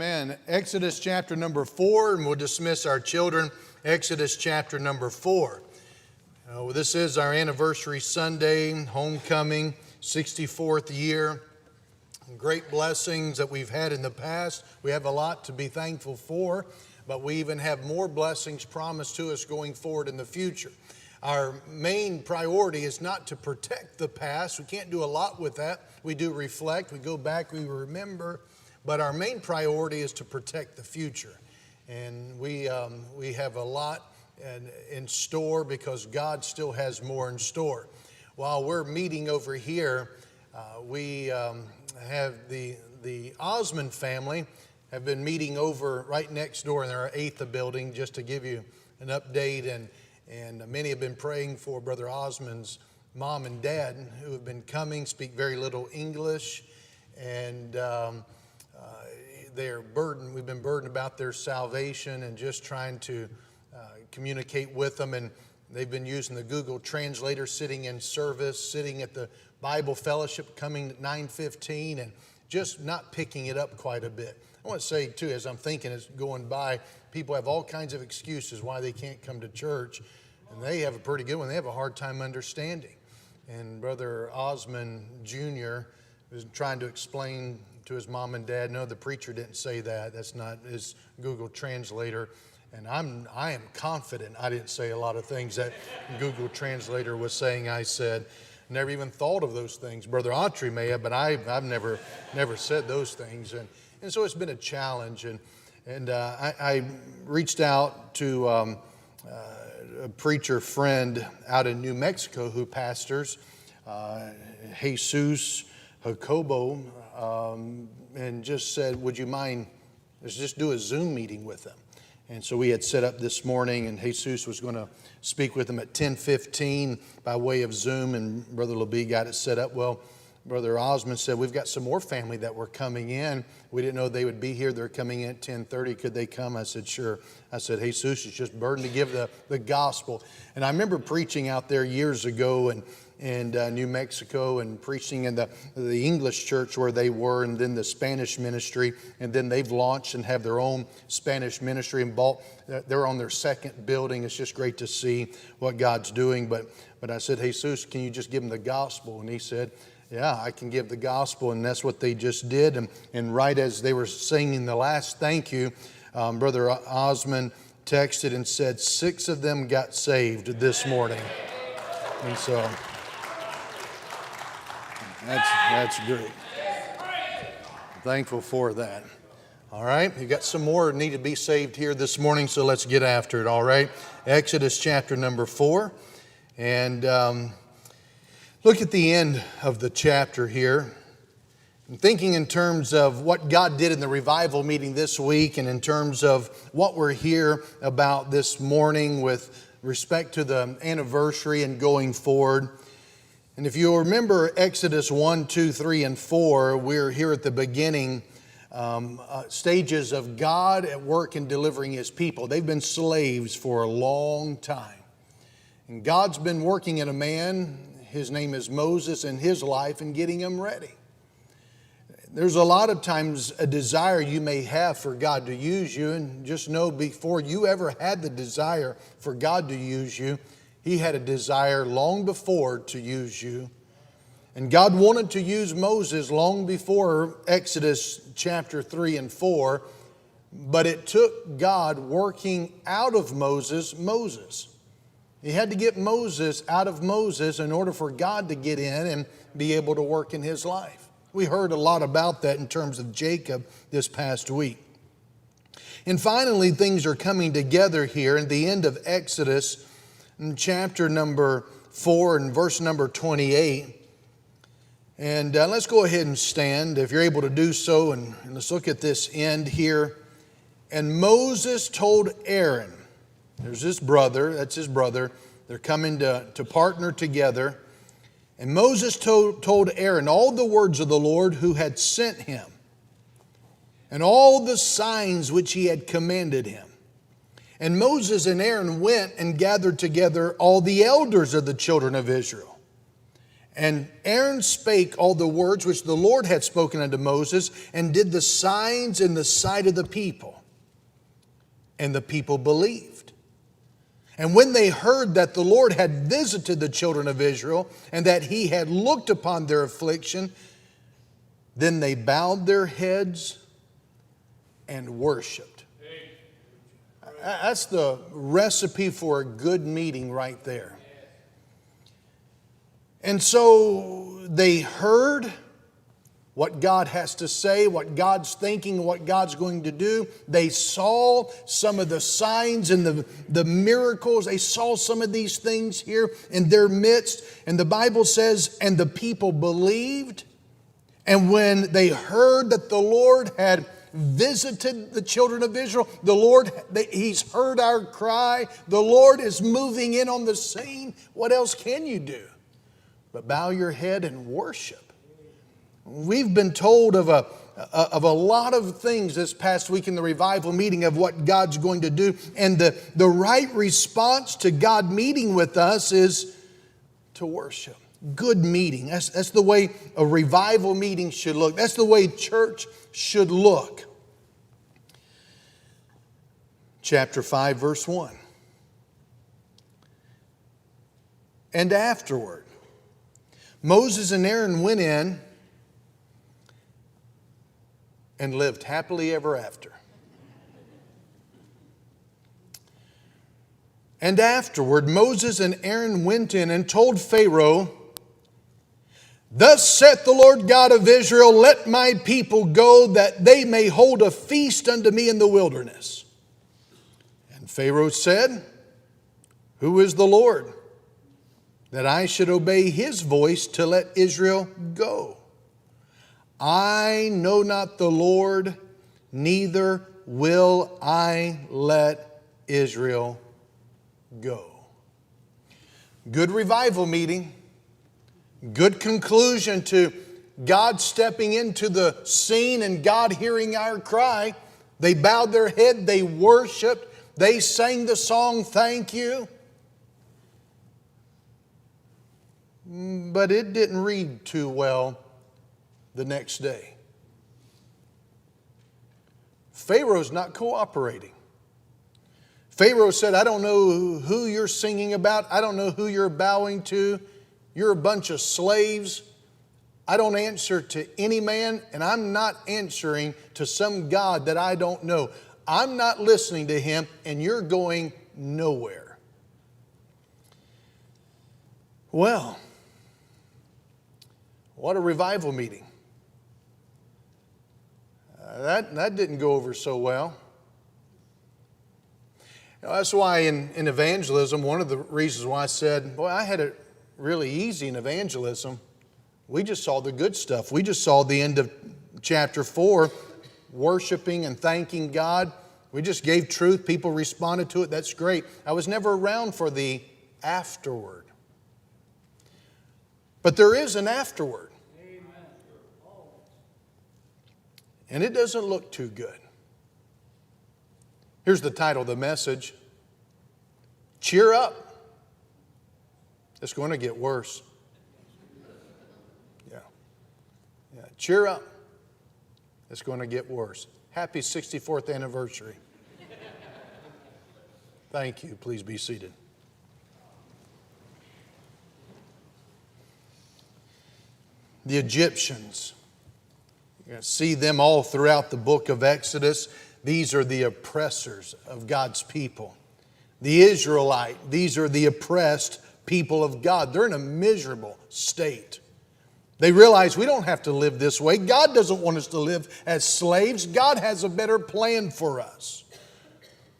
Amen. Exodus chapter number 4, and we'll dismiss our children. Exodus chapter number 4. This is our anniversary Sunday, homecoming, 64th year. Great blessings that we've had in the past. We have a lot to be thankful for, but we even have more blessings promised to us going forward in the future. Our main priority is not to protect the past. We can't do a lot with that. We do reflect, we go back, we remember, but our main priority is to protect the future. And we have a lot in store because God still has more in store. While we're meeting over here, we have the Osmond family have been meeting over right next door in our 8th building, just to give you an update. And many have been praying for Brother Osmond's mom and dad, who have been coming, speak very little English, and they're burdened. We've been burdened about their salvation and just trying to communicate with them. And they've been using the Google Translator, sitting in service, sitting at the Bible fellowship, coming at 9:15, and just not picking it up quite a bit. I want to say, too, as I'm thinking, as going by, people have all kinds of excuses why they can't come to church, and they have a pretty good one. They have a hard time understanding. And Brother Osmond Jr. is trying to explain to his mom and dad, no, the preacher didn't say that. That's not his Google Translator. And I am confident I didn't say a lot of things that Google Translator was saying I said. Never even thought of those things. Brother Autry may have, but I've never said those things. And so it's been a challenge. And I reached out to a preacher friend out in New Mexico who pastors, Jesus Jacobo, and just said, would you mind, let's just do a Zoom meeting with them. And so we had set up this morning, and Jesus was going to speak with them at 10:15 by way of Zoom, and Brother LeBee got it set up. Well, Brother Osmond said, we've got some more family that were coming in. We didn't know they would be here. They're coming in at 10:30. Could they come? I said, sure. I said, Jesus is just burdened to give the gospel. And I remember preaching out there years ago in New Mexico, and preaching in the English church where they were, and then the Spanish ministry, and then they've launched and have their own Spanish ministry and they're on their second building. It's just great to see what God's doing. But I said, Jesus, can you just give them the gospel? And he said, yeah, I can give the gospel. And that's what they just did. And right as they were singing the last thank you, Brother Osmond texted and said 6 of them got saved this morning. And so that's great. I'm thankful for that. All right, you got some more need to be saved here this morning, so let's get after it, all right? Exodus chapter number 4. And look at the end of the chapter here. I'm thinking in terms of what God did in the revival meeting this week, and in terms of what we're here about this morning with respect to the anniversary and going forward. And if you remember Exodus 1, 2, 3, and 4, we're here at the beginning stages of God at work in delivering His people. They've been slaves for a long time. And God's been working in a man, his name is Moses, in his life and getting him ready. There's a lot of times a desire you may have for God to use you, and just know before you ever had the desire for God to use you, He had a desire long before to use you. And God wanted to use Moses long before Exodus chapter 3 and 4, but it took God working out of Moses. He had to get Moses out of Moses in order for God to get in and be able to work in his life. We heard a lot about that in terms of Jacob this past week. And finally, things are coming together here in the end of Exodus, in chapter number 4 and verse number 28. And let's go ahead and stand, if you're able to do so, and let's look at this end here. And Moses told Aaron, there's his brother, that's his brother, they're coming to partner together. And Moses told Aaron all the words of the Lord who had sent him, and all the signs which he had commanded him. And Moses and Aaron went and gathered together all the elders of the children of Israel. And Aaron spake all the words which the Lord had spoken unto Moses, and did the signs in the sight of the people. And the people believed. And when they heard that the Lord had visited the children of Israel, and that he had looked upon their affliction, then they bowed their heads and worshiped. That's the recipe for a good meeting right there. And so they heard what God has to say, what God's thinking, what God's going to do. They saw some of the signs and the miracles. They saw some of these things here in their midst. And the Bible says, and the people believed. And when they heard that the Lord had visited the children of Israel, the Lord, He's heard our cry. The Lord is moving in on the scene. What else can you do but bow your head and worship? We've been told of a lot of things this past week in the revival meeting of what God's going to do. And the right response to God meeting with us is to worship. Good meeting. That's the way a revival meeting should look. That's the way church should look. Chapter 5, verse 1. And afterward, Moses and Aaron went in and lived happily ever after. And afterward, Moses and Aaron went in and told Pharaoh, Thus saith the Lord God of Israel, Let my people go, that they may hold a feast unto me in the wilderness. And Pharaoh said, Who is the Lord, that I should obey his voice to let Israel go? I know not the Lord, neither will I let Israel go. Good revival meeting. Good conclusion to God stepping into the scene and God hearing our cry. They bowed their head, they worshiped, they sang the song, Thank You. But it didn't read too well the next day. Pharaoh's not cooperating. Pharaoh said, I don't know who you're singing about. I don't know who you're bowing to. You're a bunch of slaves. I don't answer to any man, and I'm not answering to some God that I don't know. I'm not listening to him, and you're going nowhere. Well, what a revival meeting. That didn't go over so well. That's why in evangelism, one of the reasons why I said, boy, I had it really easy in evangelism. We just saw the good stuff. We just saw the end of chapter 4, worshiping and thanking God. We just gave truth. People responded to it. That's great. I was never around for the afterward. But there is an afterward. And it doesn't look too good. Here's the title of the message. Cheer up. It's going to get worse. Yeah. Cheer up. It's going to get worse. Happy 64th anniversary. Thank you. Please be seated. The Egyptians. You're going to see them all throughout the book of Exodus. These are the oppressors of God's people. The Israelite, these are the oppressed people of God. They're in a miserable state. They realize we don't have to live this way. God doesn't want us to live as slaves. God has a better plan for us.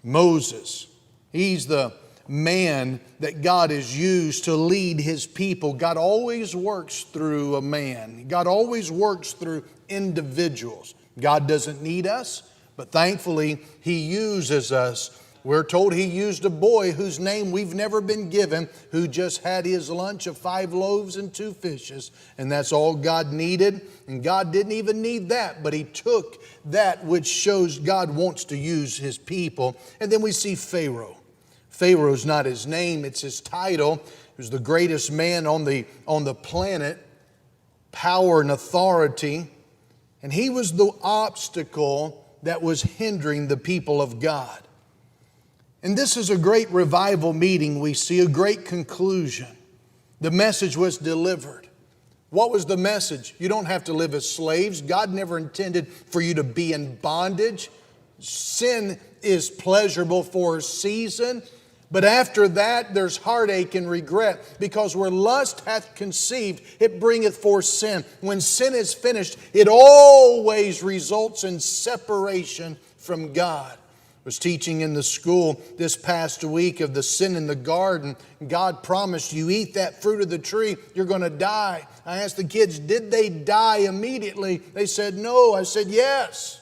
Moses, he's the man that God has used to lead his people. God always works through a man. God always works through individuals. God doesn't need us, but thankfully He uses us. We're told He used a boy whose name we've never been given, who just had his lunch of 5 loaves and 2 fishes, and that's all God needed. And God didn't even need that, but He took that, which shows God wants to use His people. And then we see Pharaoh. Pharaoh's not his name, it's his title. was the greatest man on the planet, power and authority, and he was the obstacle that was hindering the people of God. And this is a great revival meeting. We see a great conclusion. The message was delivered. What was the message? You don't have to live as slaves. God never intended for you to be in bondage. Sin is pleasurable for a season, but after that there's heartache and regret, because where lust hath conceived, it bringeth forth sin. When sin is finished, it always results in separation from God. I was teaching in the school this past week of the sin in the garden. God promised, you eat that fruit of the tree, you're going to die. I asked the kids, did they die immediately? They said no. I said yes.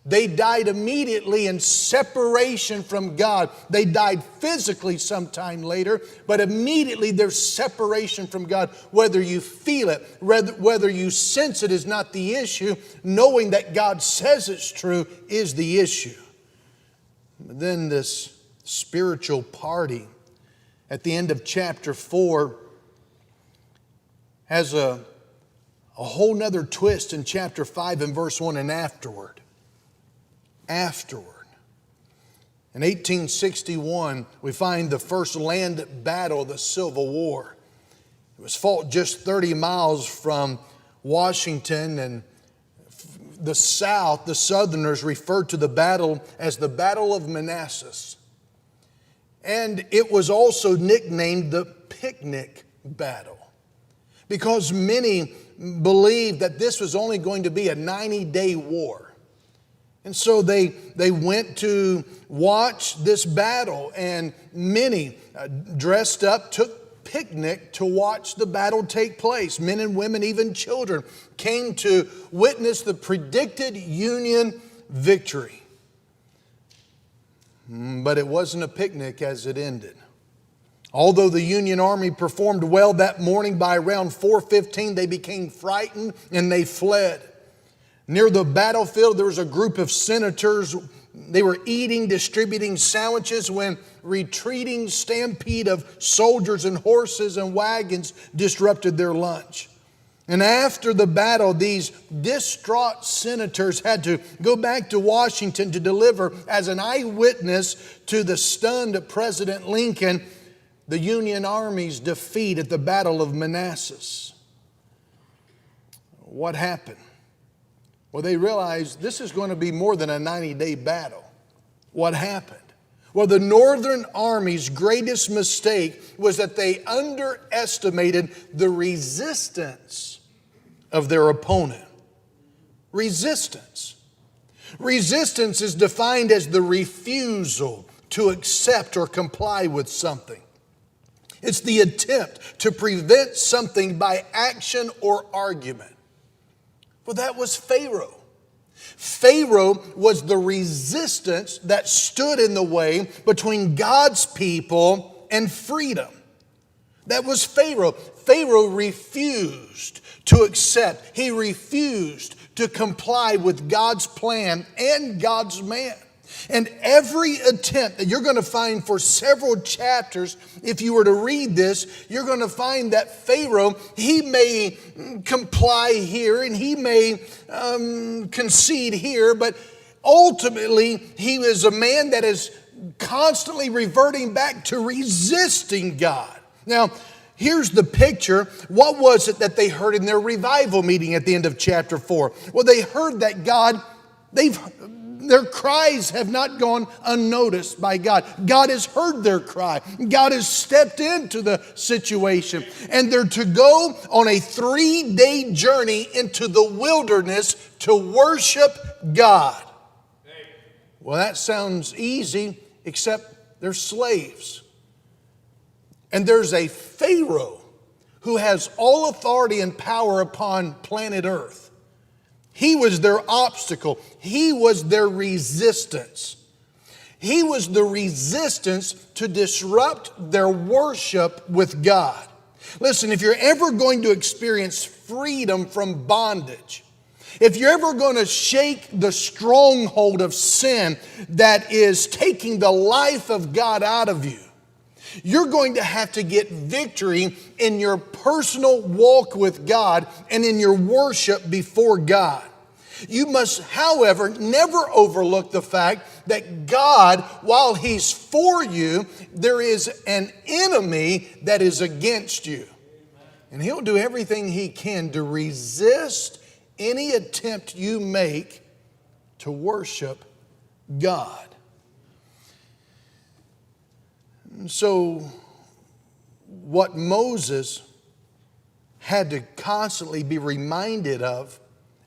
They died immediately in separation from God. They died physically sometime later, but immediately there's separation from God. Whether you feel it, whether you sense it is not the issue. Knowing that God says it's true is the issue. But then this spiritual party at the end of chapter 4 has a whole nother twist in chapter 5 and verse 1 and afterward. In 1861, we find the first land battle of the Civil War. It was fought just 30 miles from Washington, and the South, the Southerners, referred to the battle as the Battle of Manassas. And it was also nicknamed the Picnic Battle, because many believed that this was only going to be a 90-day war. And so they went to watch this battle, and many dressed up, took picnic to watch the battle take place. Men and women, even children, came to witness the predicted Union victory. But it wasn't a picnic as it ended. Although the Union Army performed well that morning, by around 4:15 they became frightened and they fled. Near the battlefield, there was a group of senators. They were eating, distributing sandwiches when retreating stampede of soldiers and horses and wagons disrupted their lunch. And after the battle, these distraught senators had to go back to Washington to deliver as an eyewitness to the stunned President Lincoln the Union Army's defeat at the Battle of Manassas. What happened? Well, they realized this is going to be more than a 90-day battle. What happened? Well, the Northern Army's greatest mistake was that they underestimated the resistance of their opponent. Resistance. Resistance is defined as the refusal to accept or comply with something. It's the attempt to prevent something by action or argument. Well, that was Pharaoh. Pharaoh was the resistance that stood in the way between God's people and freedom. That was Pharaoh. Pharaoh refused to accept. He refused to comply with God's plan and God's man. And every attempt that you're going to find for several chapters, if you were to read this, you're going to find that Pharaoh, he may comply here and he may concede here, but ultimately he is a man that is constantly reverting back to resisting God. Now, here's the picture. What was it that they heard in their revival meeting at the end of chapter 4? Well, they heard that God, their cries have not gone unnoticed by God. God has heard their cry. God has stepped into the situation. And they're to go on a 3-day journey into the wilderness to worship God. Well, that sounds easy, except they're slaves. And there's a Pharaoh who has all authority and power upon planet Earth. He was their obstacle. He was their resistance. He was the resistance to disrupt their worship with God. Listen, if you're ever going to experience freedom from bondage, if you're ever going to shake the stronghold of sin that is taking the life of God out of you, You're going to have to get victory in your personal walk with God and in your worship before God. You must, however, never overlook the fact that God, while He's for you, there is an enemy that is against you. And He'll do everything He can to resist any attempt you make to worship God. So, what Moses had to constantly be reminded of,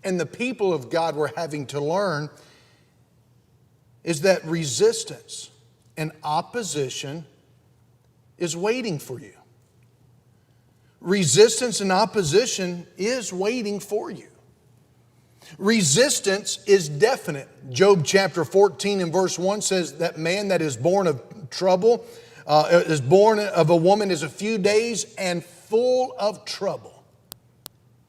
and the people of God were having to learn, is that resistance and opposition is waiting for you. Resistance and opposition is waiting for you. Resistance is definite. Job chapter 14 and verse 1 says that man that is born of trouble, is born of a woman is a few days and full of trouble.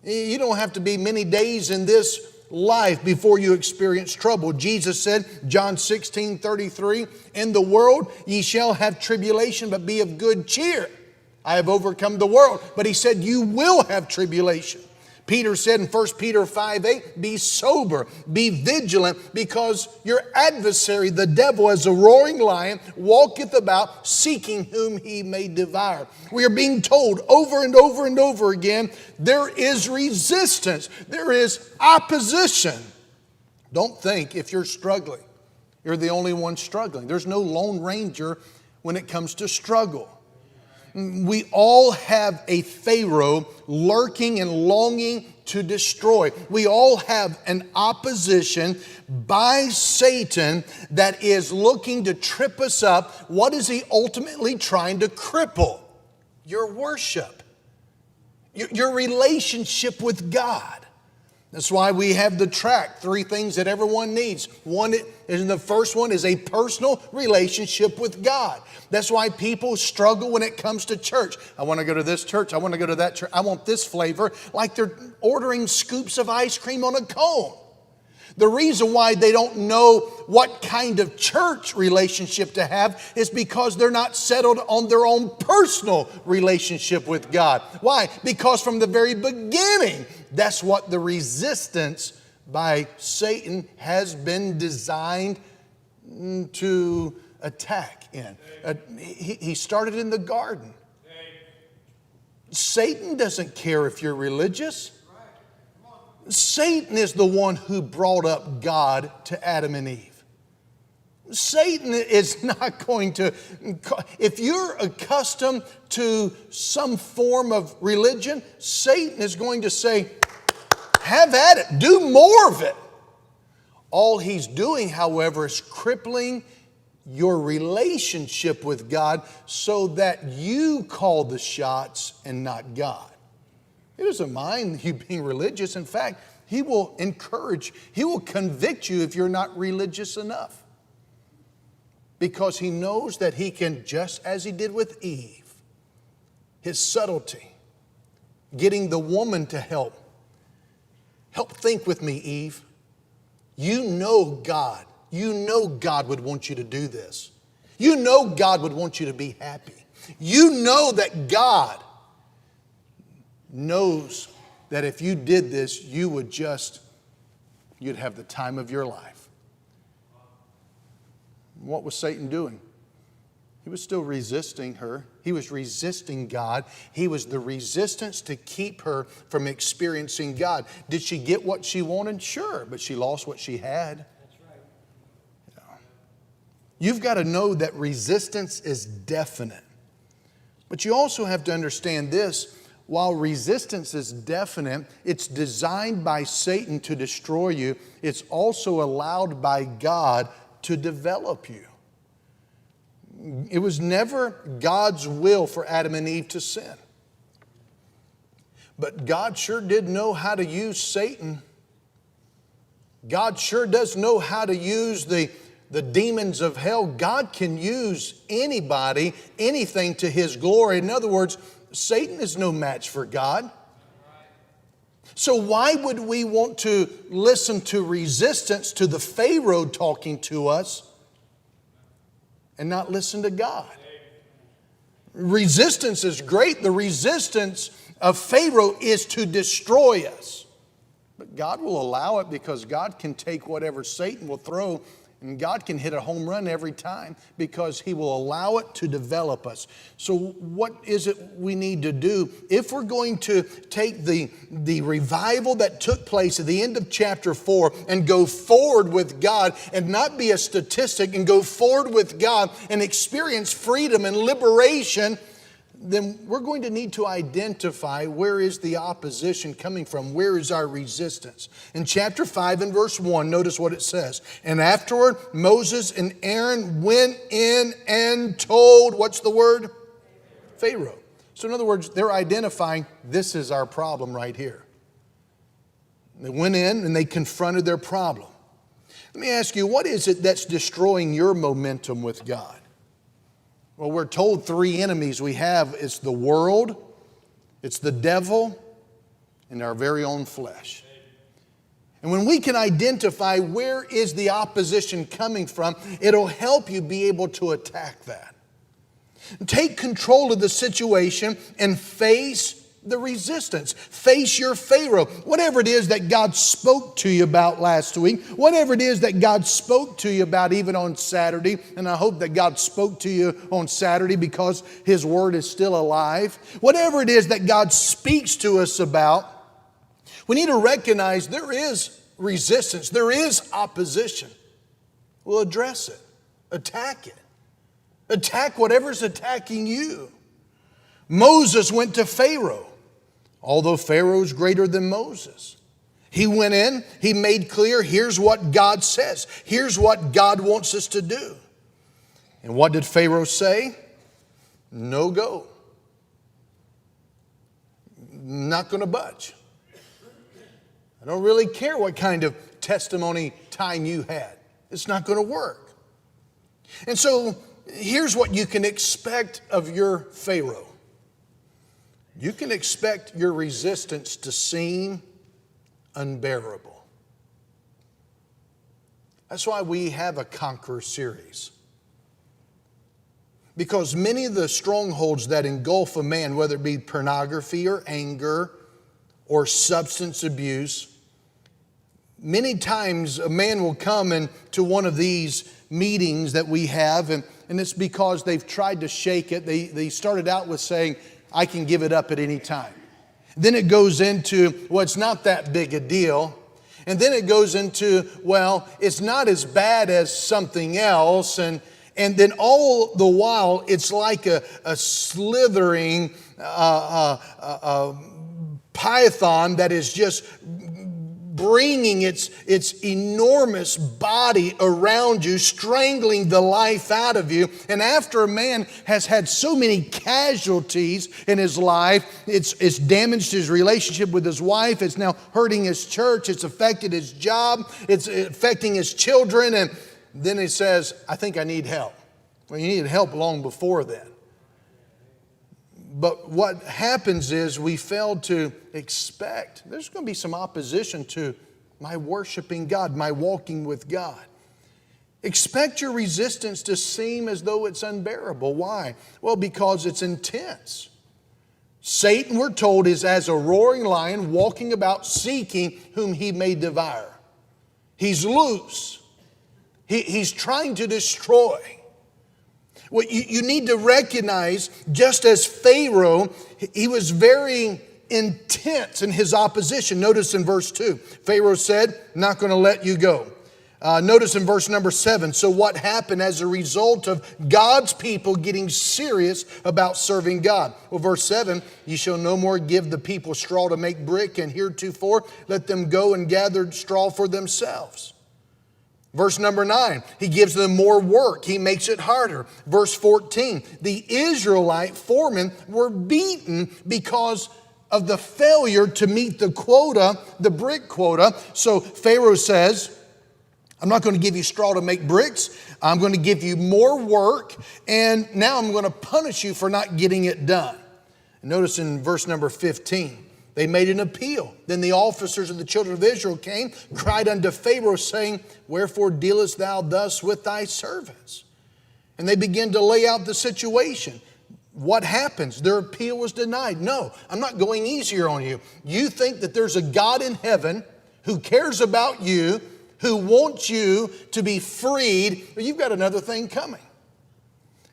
You don't have to be many days in this life before you experience trouble. Jesus said, John 16:33, in the world ye shall have tribulation, but be of good cheer. I have overcome the world. But He said, you will have tribulation. Peter said in 1 Peter 5:8, be sober, be vigilant, because your adversary, the devil, as a roaring lion, walketh about, seeking whom he may devour. We are being told over and over and over again, there is resistance, there is opposition. Don't think if you're struggling, you're the only one struggling. There's no lone ranger when it comes to struggle. We all have a Pharaoh lurking and longing to destroy. We all have an opposition by Satan that is looking to trip us up. What is he ultimately trying to cripple? Your worship, your relationship with God. That's why we have the tract, 3 things that everyone needs. The first one is a personal relationship with God. That's why people struggle when it comes to church. I want to go to this church. I want to go to that church. I want this flavor. Like they're ordering scoops of ice cream on a cone. The reason why they don't know what kind of church relationship to have is because they're not settled on their own personal relationship with God. Why? Because from the very beginning, that's what the resistance by Satan has been designed to attack in. He started in the garden. Satan doesn't care if you're religious. Satan is the one who brought up God to Adam and Eve. Satan is not going to, if you're accustomed to some form of religion, Satan is going to say, have at it, do more of it. All he's doing, however, is crippling your relationship with God so that you call the shots and not God. He doesn't mind you being religious. In fact, he will encourage, he will convict you if you're not religious enough. Because he knows that he can, just as he did with Eve, his subtlety, getting the woman to help think with me, Eve. You know God. You know God would want you to do this. You know God would want you to be happy. You know that God knows that if you did this, you'd have the time of your life. What was Satan doing? He was still resisting her. He was resisting God. He was the resistance to keep her from experiencing God. Did she get what she wanted? Sure, but she lost what she had. That's right. Yeah. You've got to know that resistance is definite. But you also have to understand this. While resistance is definite, it's designed by Satan to destroy you. It's also allowed by God to develop you. It was never God's will for Adam and Eve to sin. But God sure did know how to use Satan. God sure does know how to use the demons of hell. God can use anybody, anything to His glory. In other words, Satan is no match for God. So why would we want to listen to resistance to the Pharaoh talking to us and not listen to God? Resistance is great. The resistance of Pharaoh is to destroy us. But God will allow it because God can take whatever Satan will throw, and God can hit a home run every time because He will allow it to develop us. So what is it we need to do? If we're going to take the revival that took place at the end of chapter 4 and go forward with God and not be a statistic and go forward with God and experience freedom and liberation, then we're going to need to identify where is the opposition coming from. Where is our resistance? In chapter 5 and verse 1, notice what it says. And afterward, Moses and Aaron went in and told, what's the word? Pharaoh. So in other words, they're identifying this is our problem right here. They went in and they confronted their problem. Let me ask you, what is it that's destroying your momentum with God? Well, we're told three enemies we have. It's the world, it's the devil, and our very own flesh. And when we can identify where is the opposition coming from, it'll help you be able to attack that. Take control of the situation and face the resistance. Face your Pharaoh. Whatever it is that God spoke to you about last week, whatever it is that God spoke to you about even on Saturday, and I hope that God spoke to you on Saturday because His Word is still alive. Whatever it is that God speaks to us about, we need to recognize there is resistance. There is opposition. We'll address it. Attack it. Attack whatever's attacking you. Moses went to Pharaoh. Although Pharaoh's greater than Moses. He went in, he made clear, here's what God says. Here's what God wants us to do. And what did Pharaoh say? No go. Not going to budge. I don't really care what kind of testimony time you had. It's not going to work. And so here's what you can expect of your Pharaoh. You can expect your resistance to seem unbearable. That's why we have a Conqueror series. Because many of the strongholds that engulf a man, whether it be pornography or anger or substance abuse, many times a man will come into one of these meetings that we have, and it's because they've tried to shake it. They started out with saying, I can give it up at any time. Then it goes into, well, it's not that big a deal. And then it goes into, well, it's not as bad as something else. And then all the while, it's like a slithering python that is just bringing its enormous body around you, strangling the life out of you. And after a man has had so many casualties in his life, it's damaged his relationship with his wife, it's now hurting his church, it's affected his job, it's affecting his children, and then he says, I think I need help. Well, you needed help long before then. But what happens is we fail to expect there's going to be some opposition to my worshiping God, my walking with God. Expect your resistance to seem as though it's unbearable. Why? Well, because it's intense. Satan, we're told, is as a roaring lion walking about seeking whom he may devour. He's loose. He's trying to destroy. Well, you need to recognize, just as Pharaoh, he was very intense in his opposition. Notice in verse 2, Pharaoh said, not going to let you go. Notice in verse number 7, so what happened as a result of God's people getting serious about serving God? Well, verse 7, you shall no more give the people straw to make brick, and heretofore let them go and gather straw for themselves. Verse number 9, he gives them more work. He makes it harder. Verse 14, the Israelite foremen were beaten because of the failure to meet the quota, the brick quota. So Pharaoh says, I'm not going to give you straw to make bricks. I'm going to give you more work. And now I'm going to punish you for not getting it done. Notice in verse number 15, they made an appeal. Then the officers of the children of Israel came, cried unto Pharaoh, saying, wherefore dealest thou thus with thy servants? And they began to lay out the situation. what happens? Their appeal was denied. No, I'm not going easier on you. You think that there's a God in heaven who cares about you, who wants you to be freed, but you've got another thing coming.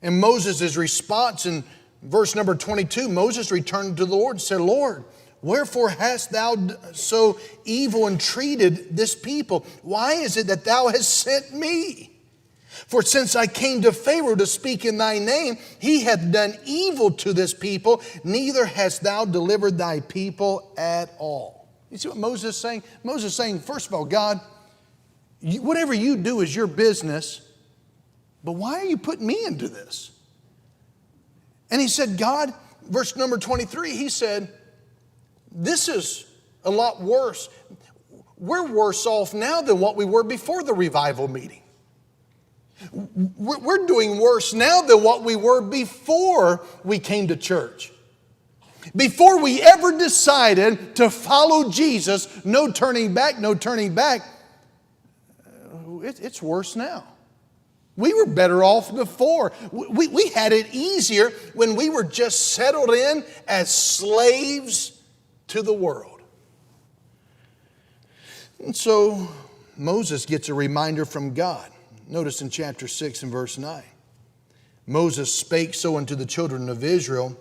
And Moses' response in verse number 22, Moses returned to the Lord and said, Lord, wherefore hast thou so evil entreated this people? Why is it that thou hast sent me? For since I came to Pharaoh to speak in thy name, he hath done evil to this people, neither hast thou delivered thy people at all. You see what Moses is saying? Moses is saying, first of all, God, whatever you do is your business, but why are you putting me into this? And he said, God, verse number 23, he said, this is a lot worse. We're worse off now than what we were before the revival meeting. We're doing worse now than what we were before we came to church. Before we ever decided to follow Jesus, no turning back, no turning back. It's worse now. We were better off before. We had it easier when we were just settled in as slaves to the world. And so Moses gets a reminder from God. Notice in chapter 6 and verse 9. Moses spake so unto the children of Israel,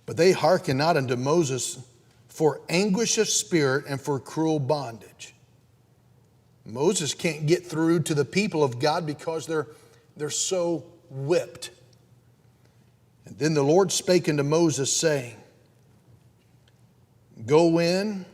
but they hearkened not unto Moses for anguish of spirit and for cruel bondage. Moses can't get through to the people of God because they're so whipped. And then the Lord spake unto Moses, saying, Go in,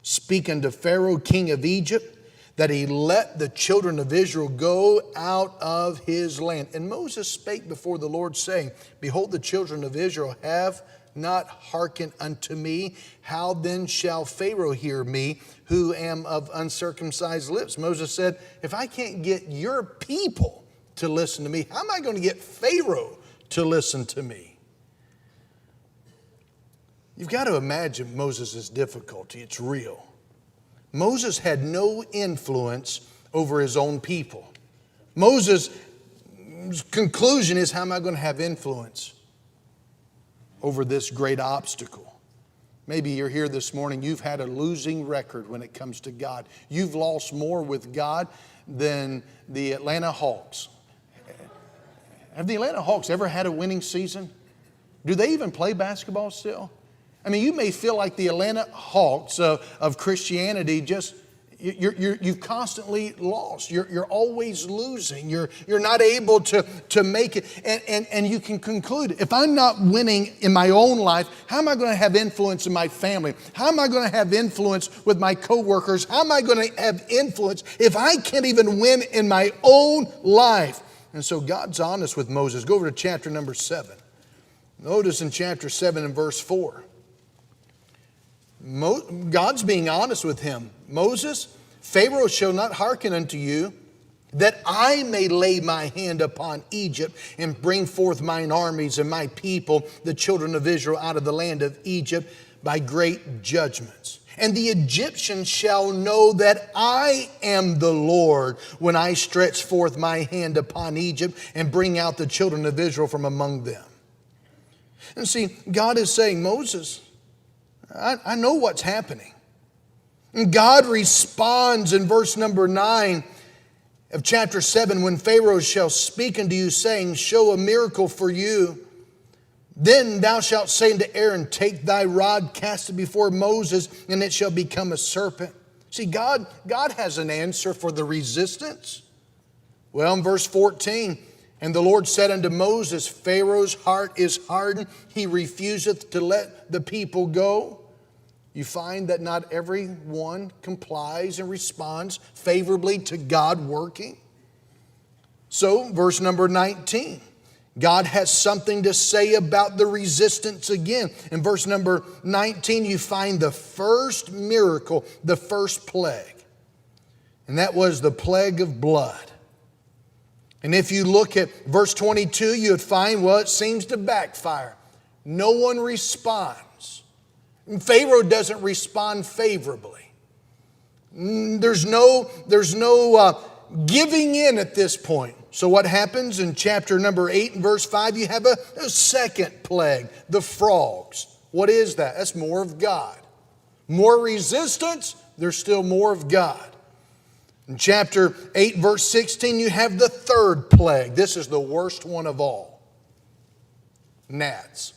speak unto Pharaoh, king of Egypt, that he let the children of Israel go out of his land. And Moses spake before the Lord, saying, Behold, the children of Israel have not hearkened unto me. How then shall Pharaoh hear me, who am of uncircumcised lips? Moses said, if I can't get your people to listen to me, how am I going to get Pharaoh to listen to me? You've got to imagine Moses' difficulty. It's real. Moses had no influence over his own people. Moses' conclusion is, how am I going to have influence over this great obstacle? Maybe you're here this morning, you've had a losing record when it comes to God. You've lost more with God than the Atlanta Hawks. Have the Atlanta Hawks ever had a winning season? Do they even play basketball still? I mean, you may feel like the Atlanta Hawks of Christianity, just you've constantly lost. You're always losing. You're not able to make it. And you can conclude, if I'm not winning in my own life, how am I going to have influence in my family? How am I going to have influence with my coworkers? How am I going to have influence if I can't even win in my own life? And so God's honest with Moses. Go over to chapter number 7. Notice in chapter 7 and verse 4. God's being honest with him. Moses, Pharaoh shall not hearken unto you, that I may lay my hand upon Egypt and bring forth mine armies and my people, the children of Israel, out of the land of Egypt by great judgments. And the Egyptians shall know that I am the Lord when I stretch forth my hand upon Egypt and bring out the children of Israel from among them. And see, God is saying, Moses, I know what's happening. And God responds in verse number 9 of chapter 7, when Pharaoh shall speak unto you, saying, show a miracle for you. Then thou shalt say unto Aaron, take thy rod, cast it before Moses, and it shall become a serpent. See, God has an answer for the resistance. Well, in verse 14, and the Lord said unto Moses, Pharaoh's heart is hardened, he refuseth to let the people go. You find that not everyone complies and responds favorably to God working. So, verse number 19, God has something to say about the resistance again. In verse number 19, you find the first miracle, the first plague. And that was the plague of blood. And if you look at verse 22, you would find, well, it seems to backfire. No one responds. And Pharaoh doesn't respond favorably. There's no giving in at this point. So what happens in chapter number 8 and verse 5? You have a second plague, the frogs. What is that? That's more of God. More resistance, there's still more of God. In chapter 8 verse 16, you have the third plague. This is the worst one of all. Gnats.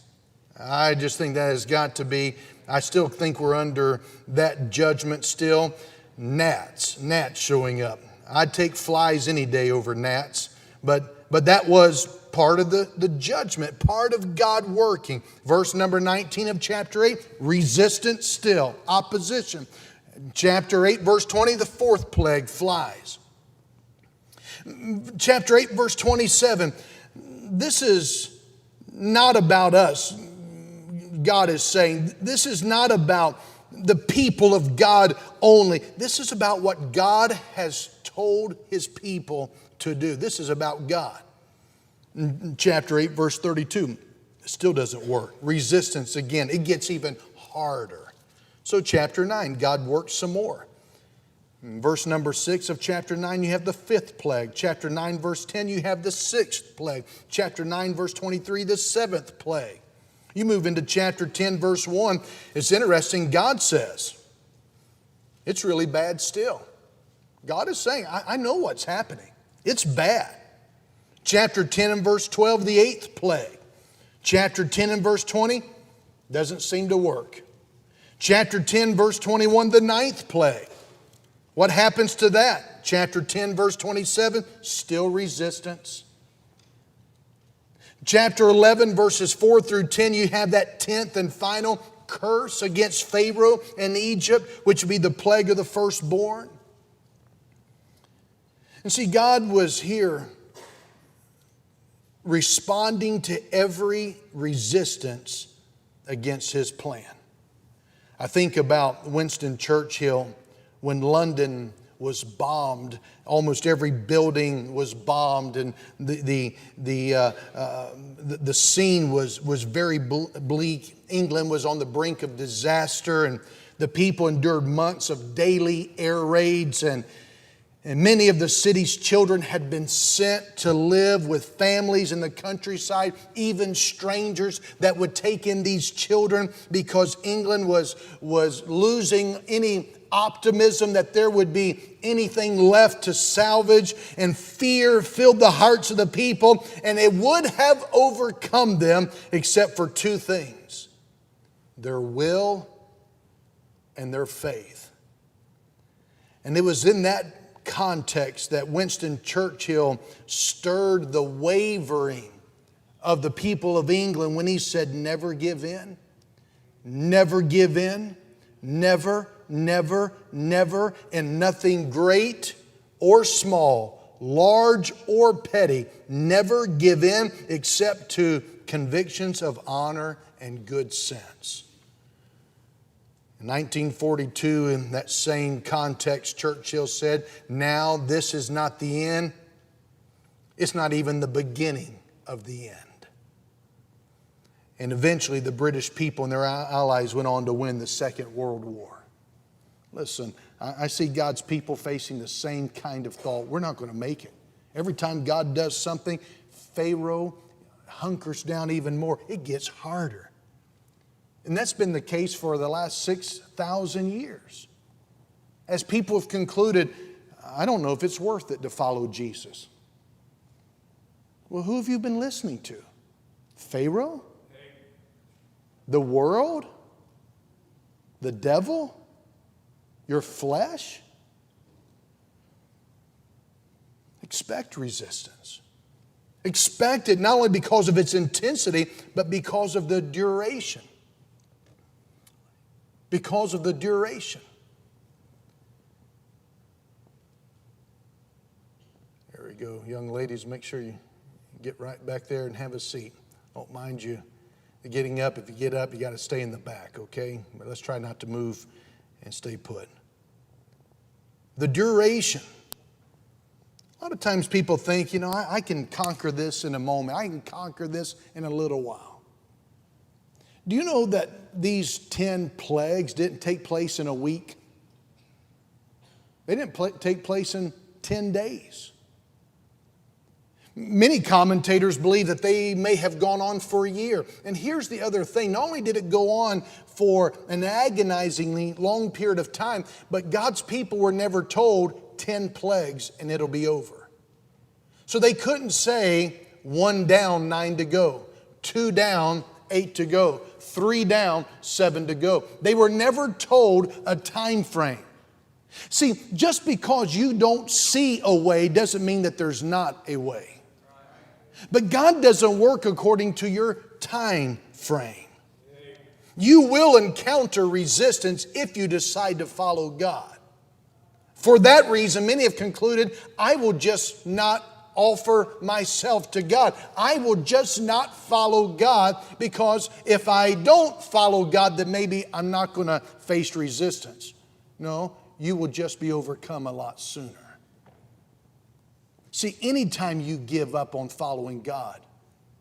I just think that has got to be, I still think we're under that judgment still. Gnats showing up. I'd take flies any day over gnats, but that was part of the judgment, part of God working. Verse number 19 of chapter 8, resistance still, opposition. Chapter 8 verse 20, the fourth plague, flies. Chapter 8 verse 27, this is not about us. God is saying, this is not about the people of God only. This is about what God has told His people to do. This is about God. In chapter 8, verse 32, it still doesn't work. Resistance again, it gets even harder. So chapter 9, God works some more. In verse number 6 of chapter 9, you have the fifth plague. Chapter 9, verse 10, you have the sixth plague. Chapter 9, verse 23, the seventh plague. You move into chapter 10, verse 1. It's interesting. God says, it's really bad still. God is saying, I know what's happening. It's bad. Chapter 10 and verse 12, the eighth plague. Chapter 10 and verse 20, doesn't seem to work. Chapter 10, verse 21, the ninth plague. What happens to that? Chapter 10, verse 27, still resistance. Chapter 11, verses 4 through 10, you have that 10th and final curse against Pharaoh and Egypt, which would be the plague of the firstborn. And see, God was here responding to every resistance against His plan. I think about Winston Churchill when London was bombed. Almost every building was bombed, and the scene was very bleak. England was on the brink of disaster, and the people endured months of daily air raids, and many of the city's children had been sent to live with families in the countryside, even strangers that would take in these children because England was losing any optimism that there would be anything left to salvage, and fear filled the hearts of the people, and it would have overcome them except for two things: their will and their faith. And it was in that context that Winston Churchill stirred the wavering of the people of England when he said, never give in, never give in, never, never, never, and nothing great or small, large or petty, never give in except to convictions of honor and good sense. In 1942, in that same context, Churchill said, now this is not the end. It's not even the beginning of the end. And eventually the British people and their allies went on to win the Second World War. Listen, I see God's people facing the same kind of thought. We're not going to make it. Every time God does something, Pharaoh hunkers down even more. It gets harder. And that's been the case for the last 6,000 years. As people have concluded, I don't know if it's worth it to follow Jesus. Well, who have you been listening to? Pharaoh? The world? The devil? Your flesh? Expect resistance. Expect it not only because of its intensity, but because of the duration. Because of the duration. There we go. Young ladies, make sure you get right back there and have a seat. Don't mind you getting up. If you get up, you got to stay in the back, okay? But let's try not to move and stay put. The duration. A lot of times people think, I can conquer this in a moment. I can conquer this in a little while. Do you know that these 10 plagues didn't take place in a week? They didn't take place in 10 days. Many commentators believe that they may have gone on for a year. And here's the other thing. Not only did it go on for an agonizingly long period of time, but God's people were never told 10 plagues and it'll be over. So they couldn't say 1 down, 9 to go, 2 down, 8 to go, 3 down, 7 to go. They were never told a time frame. See, just because you don't see a way doesn't mean that there's not a way. But God doesn't work according to your time frame. You will encounter resistance if you decide to follow God. For that reason, many have concluded, I will just not offer myself to God. I will just not follow God, because if I don't follow God, then maybe I'm not going to face resistance. No, you will just be overcome a lot sooner. See, anytime you give up on following God,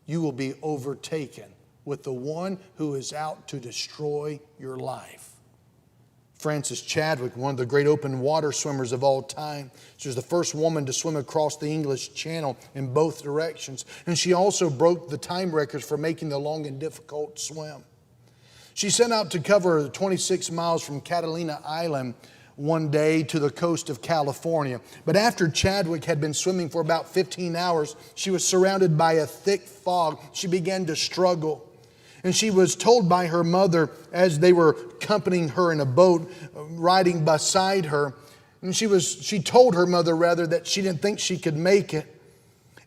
you will be overtaken with the one who is out to destroy your life. Frances Chadwick, one of the great open water swimmers of all time, she was the first woman to swim across the English Channel in both directions. And she also broke the time records for making the long and difficult swim. She set out to cover 26 miles from Catalina Island one day to the coast of California. But after Chadwick had been swimming for about 15 hours, she was surrounded by a thick fog. She began to struggle. And she was told by her mother, as they were accompanying her in a boat, riding beside her, and she told her mother rather that she didn't think she could make it.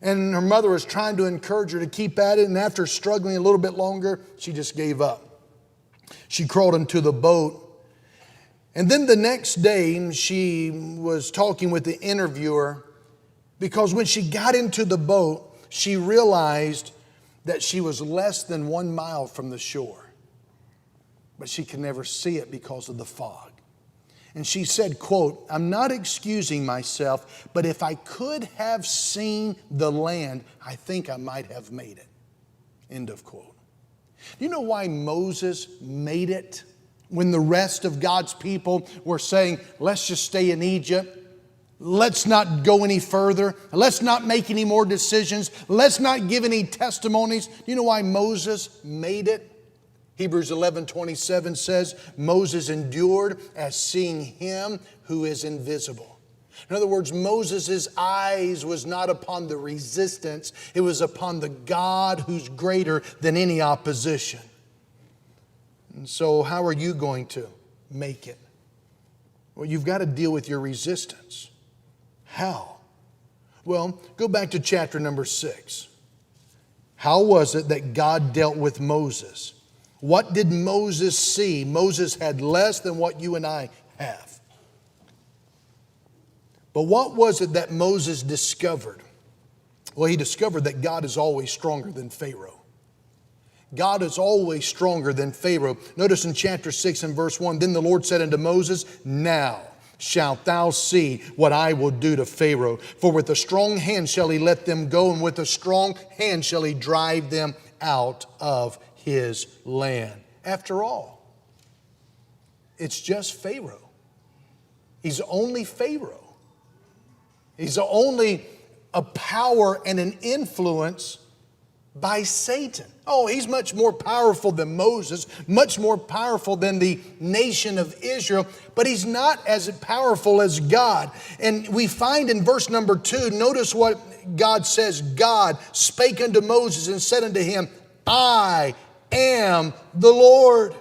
And her mother was trying to encourage her to keep at it, and after struggling a little bit longer, she just gave up. She crawled into the boat. And then the next day, she was talking with the interviewer, because when she got into the boat, she realized that she was less than 1 mile from the shore. But she could never see it because of the fog. And she said, quote, I'm not excusing myself, but if I could have seen the land, I think I might have made it. End of quote. Do you know why Moses made it? When the rest of God's people were saying, let's just stay in Egypt. Let's not go any further. Let's not make any more decisions. Let's not give any testimonies. Do you know why Moses made it? Hebrews 11:27 says, Moses endured as seeing him who is invisible. In other words, Moses' eyes was not upon the resistance. It was upon the God who's greater than any opposition. And so how are you going to make it? Well, you've got to deal with your resistance. How? Well, go back to chapter number 6. How was it that God dealt with Moses? What did Moses see? Moses had less than what you and I have. But what was it that Moses discovered? Well, he discovered that God is always stronger than Pharaoh. God is always stronger than Pharaoh. Notice in chapter 6 and verse 1, then the Lord said unto Moses, now shalt thou see what I will do to Pharaoh. For with a strong hand shall he let them go, and with a strong hand shall he drive them out of his land. After all, it's just Pharaoh. He's only Pharaoh. He's only a power and an influence by Satan. Oh, he's much more powerful than Moses, much more powerful than the nation of Israel, but he's not as powerful as God. And we find in verse number 2, notice what God says. God spake unto Moses and said unto him, I am the Lord.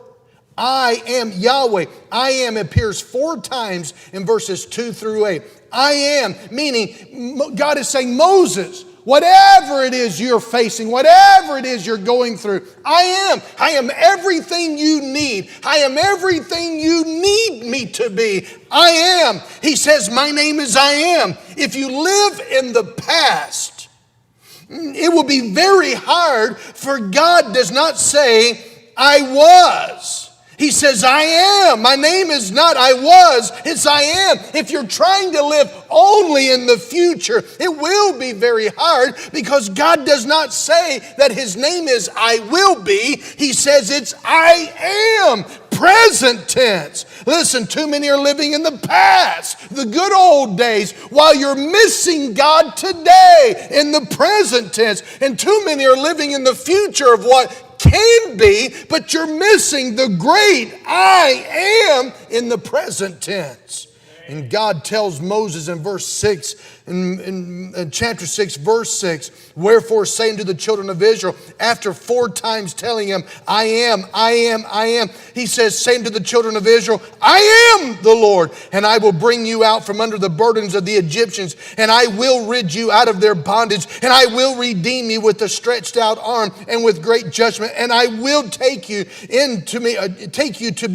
I am Yahweh. I am appears 4 times in verses 2 through 8. I am, meaning God is saying, Moses, whatever it is you're facing, whatever it is you're going through, I am everything you need. I am everything you need me to be. I am. He says, my name is I am. If you live in the past, it will be very hard, for God does not say, I was. He says, I am. My name is not I was, it's I am. If you're trying to live only in the future, it will be very hard, because God does not say that his name is I will be. He says it's I am. present tense. Listen, too many are living in the past, the good old days, while you're missing God today in the present tense. And too many are living in the future of what can be, but you're missing the great I am in the present tense. And God tells Moses in verse 6, in chapter 6, verse 6, wherefore say unto the children of Israel, after 4 times telling him, I am, he says, say unto the children of Israel, I am the Lord, and I will bring you out from under the burdens of the Egyptians, and I will rid you out of their bondage, and I will redeem you with a stretched out arm and with great judgment, and I will take you to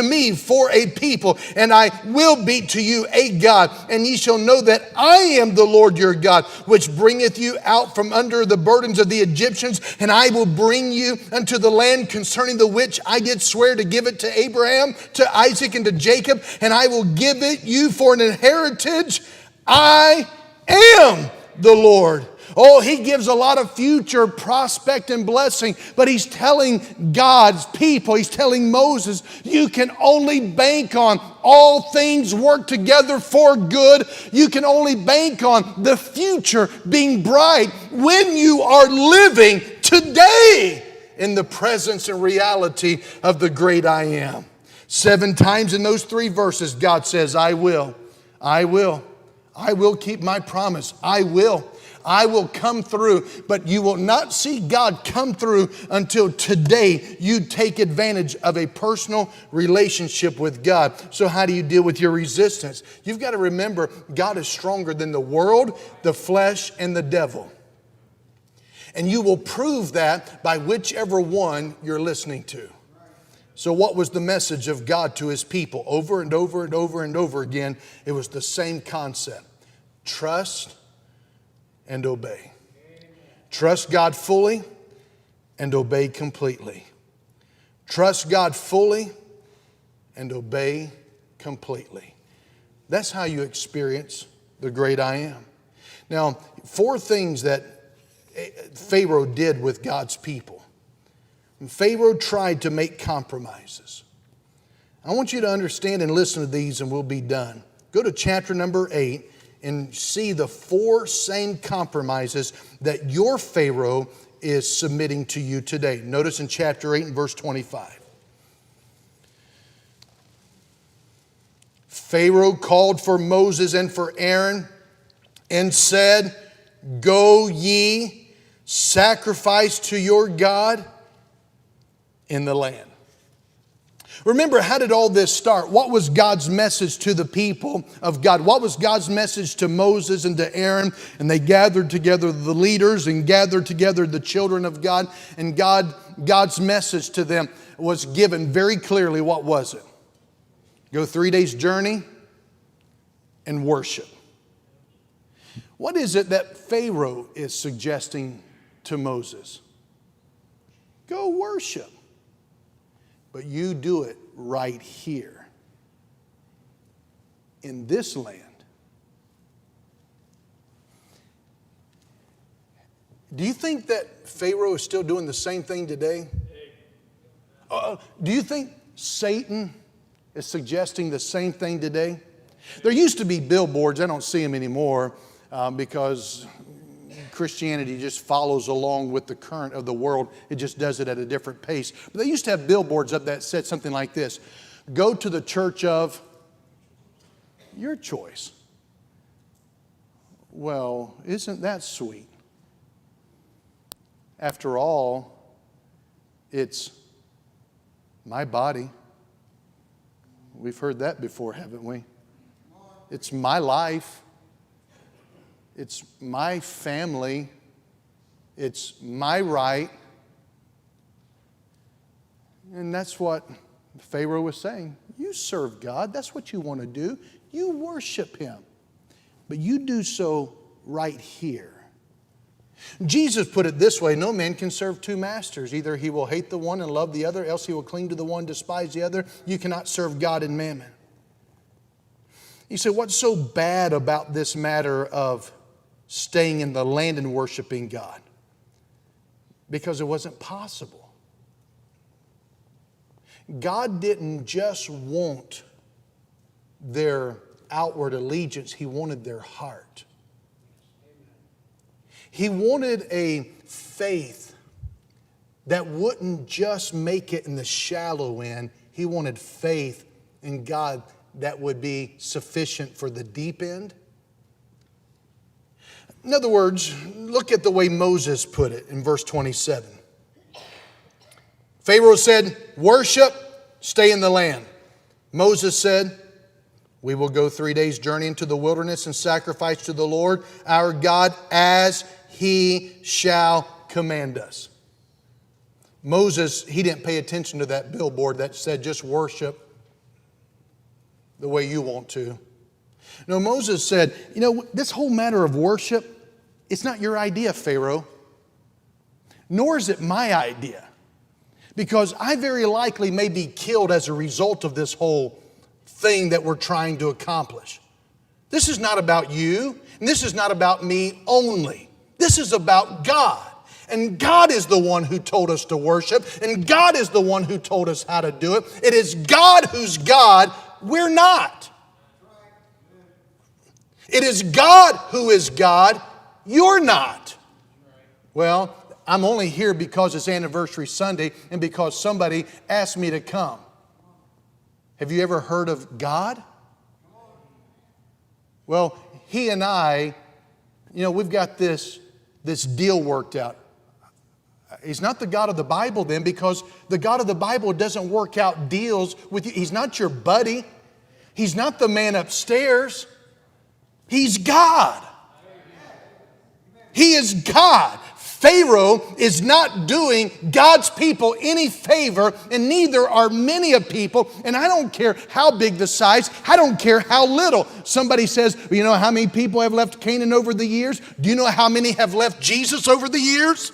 me for a people, and I will be to you a God, and ye shall know that I am the Lord your God, which bringeth you out from under the burdens of the Egyptians, and I will bring you unto the land concerning the which I did swear to give it to Abraham, to Isaac, and to Jacob, and I will give it you for an inheritance. I am the Lord. Oh, he gives a lot of future prospect and blessing, but he's telling God's people, he's telling Moses, you can only bank on all things work together for good. You can only bank on the future being bright when you are living today in the presence and reality of the great I am. 7 times in those 3 verses, God says, I will keep my promise. I will come through, but you will not see God come through until today you take advantage of a personal relationship with God. So how do you deal with your resistance? You've got to remember God is stronger than the world, the flesh, and the devil. And you will prove that by whichever one you're listening to. So what was the message of God to his people? Over and over and over and over again, it was the same concept. Trust and obey. Trust God fully and obey completely. Trust God fully and obey completely. That's how you experience the great I am. Now, 4 things that Pharaoh did with God's people. Pharaoh tried to make compromises. I want you to understand and listen to these, and we'll be done. Go to chapter number 8 and see the 4 same compromises that your Pharaoh is submitting to you today. Notice in chapter 8 and verse 25. Pharaoh called for Moses and for Aaron and said, go ye, sacrifice to your God in the land. Remember, how did all this start? What was God's message to the people of God? What was God's message to Moses and to Aaron? And they gathered together the leaders and gathered together the children of God. And God's message to them was given very clearly. What was it? Go 3 days journey and worship. What is it that Pharaoh is suggesting to Moses? Go worship. But you do it right here in this land. Do you think that Pharaoh is still doing the same thing today? Do you think Satan is suggesting the same thing today? There used to be billboards. I don't see them anymore because Christianity just follows along with the current of the world. It just does it at a different pace. But they used to have billboards up that said something like this: go to the church of your choice. Well, isn't that sweet? After all, it's my body. We've heard that before, haven't we? It's my life. It's my family. It's my right. And that's what Pharaoh was saying. You serve God. That's what you want to do. You worship Him. But you do so right here. Jesus put it this way: no man can serve 2 masters. Either he will hate the one and love the other, else he will cling to the one, despise the other. You cannot serve God and mammon. You say, what's so bad about this matter of staying in the land and worshiping God? Because it wasn't possible. God didn't just want their outward allegiance, He wanted their heart. He wanted a faith that wouldn't just make it in the shallow end. He wanted faith in God that would be sufficient for the deep end. In other words, look at the way Moses put it in verse 27. Pharaoh said, worship, stay in the land. Moses said, we will go 3 days' journey into the wilderness and sacrifice to the Lord our God as He shall command us. Moses, he didn't pay attention to that billboard that said just worship the way you want to. No, Moses said, this whole matter of worship, it's not your idea, Pharaoh. Nor is it my idea. Because I very likely may be killed as a result of this whole thing that we're trying to accomplish. This is not about you, and this is not about me only. This is about God. And God is the one who told us to worship, and God is the one who told us how to do it. It is God who's God, we're not. It is God who is God, you're not. Well, I'm only here because it's Anniversary Sunday and because somebody asked me to come. Have you ever heard of God? Well, He and I, we've got this deal worked out. He's not the God of the Bible then, because the God of the Bible doesn't work out deals with you. He's not your buddy. He's not the man upstairs. He's God. He is God. Pharaoh is not doing God's people any favor, and neither are many of people. And I don't care how big the size. I don't care how little. Somebody says, well, you know how many people have left Canaan over the years? Do you know how many have left Jesus over the years?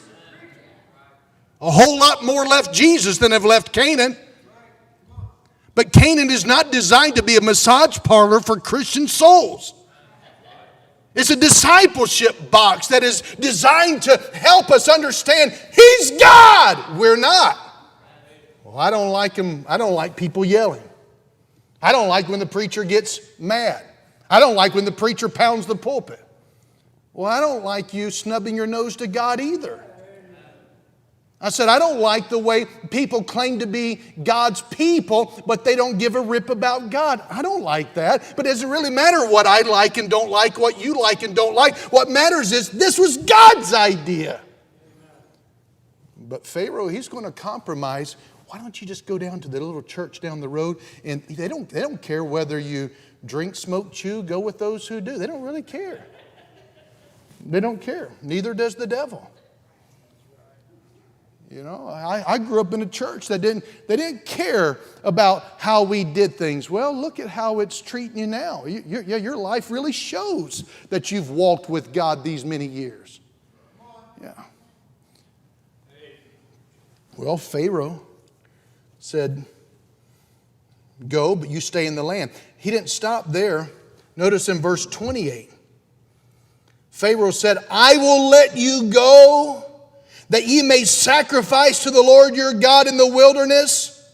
A whole lot more left Jesus than have left Canaan. But Canaan is not designed to be a massage parlor for Christian souls. It's a discipleship box that is designed to help us understand He's God. We're not. Well, I don't like Him. I don't like people yelling. I don't like when the preacher gets mad. I don't like when the preacher pounds the pulpit. Well, I don't like you snubbing your nose to God either. I said, I don't like the way people claim to be God's people, but they don't give a rip about God. I don't like that. But it doesn't really matter what I like and don't like, what you like and don't like. What matters is this was God's idea. But Pharaoh, he's going to compromise. Why don't you just go down to the little church down the road? And they don't care whether you drink, smoke, chew, go with those who do. They don't really care. They don't care. Neither does the devil. I grew up in a church that didn't care about how we did things. Well, look at how it's treating you now. Your life really shows that you've walked with God these many years. Yeah. Well, Pharaoh said, go, but you stay in the land. He didn't stop there. Notice in verse 28, Pharaoh said, I will let you go, that ye may sacrifice to the Lord your God in the wilderness.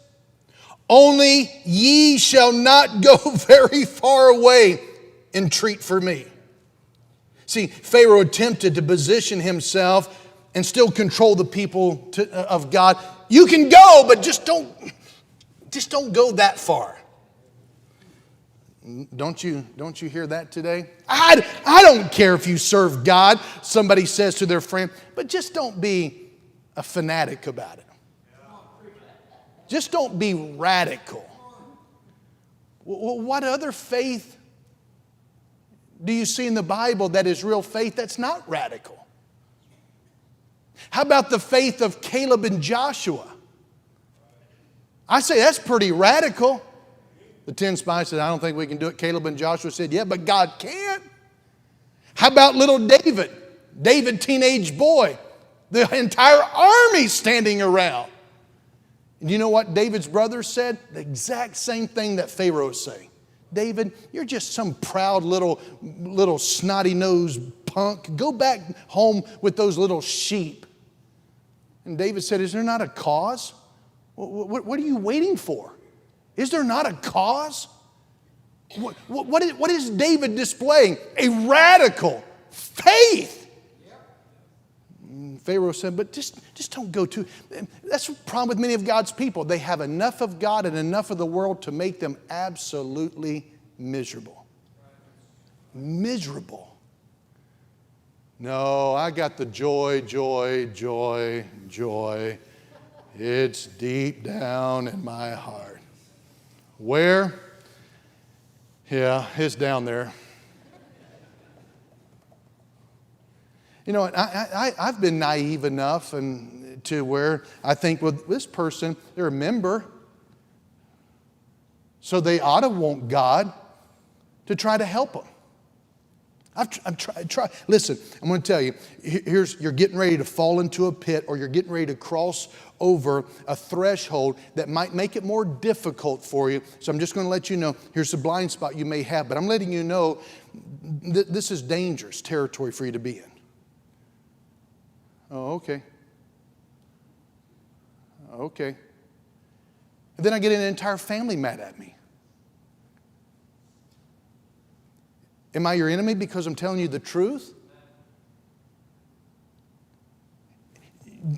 Only ye shall not go very far away. Entreat for me. See, Pharaoh attempted to position himself and still control the people of God. You can go, but just don't go that far. Don't you hear that today? I don't care if you serve God, somebody says to their friend, but just don't be a fanatic about it. Just don't be radical. What other faith do you see in the Bible that is real faith that's not radical? How about the faith of Caleb and Joshua? I say that's pretty radical. The 10 spies said, I don't think we can do it. Caleb and Joshua said, yeah, but God can. How about little David? David, teenage boy. The entire army standing around. And you know what David's brothers said? The exact same thing that Pharaoh is saying. David, you're just some proud little snotty-nosed punk. Go back home with those little sheep. And David said, is there not a cause? What are you waiting for? Is there not a cause? What is David displaying? A radical faith. Pharaoh said, but just don't go too. That's the problem with many of God's people. They have enough of God and enough of the world to make them absolutely miserable. Miserable. No, I got the joy. It's deep down in my heart. Where? Yeah, it's down there. You know, I've been naive enough to where I think, well, this person, they're a member, so they ought to want God to try to help them. I've tried. Listen, I'm going to tell you, you're getting ready to fall into a pit, or you're getting ready to cross over a threshold that might make it more difficult for you. So I'm just going to let you know, here's the blind spot you may have, but I'm letting you know this is dangerous territory for you to be in. Oh, okay. Okay. And then I get an entire family mad at me. Am I your enemy because I'm telling you the truth?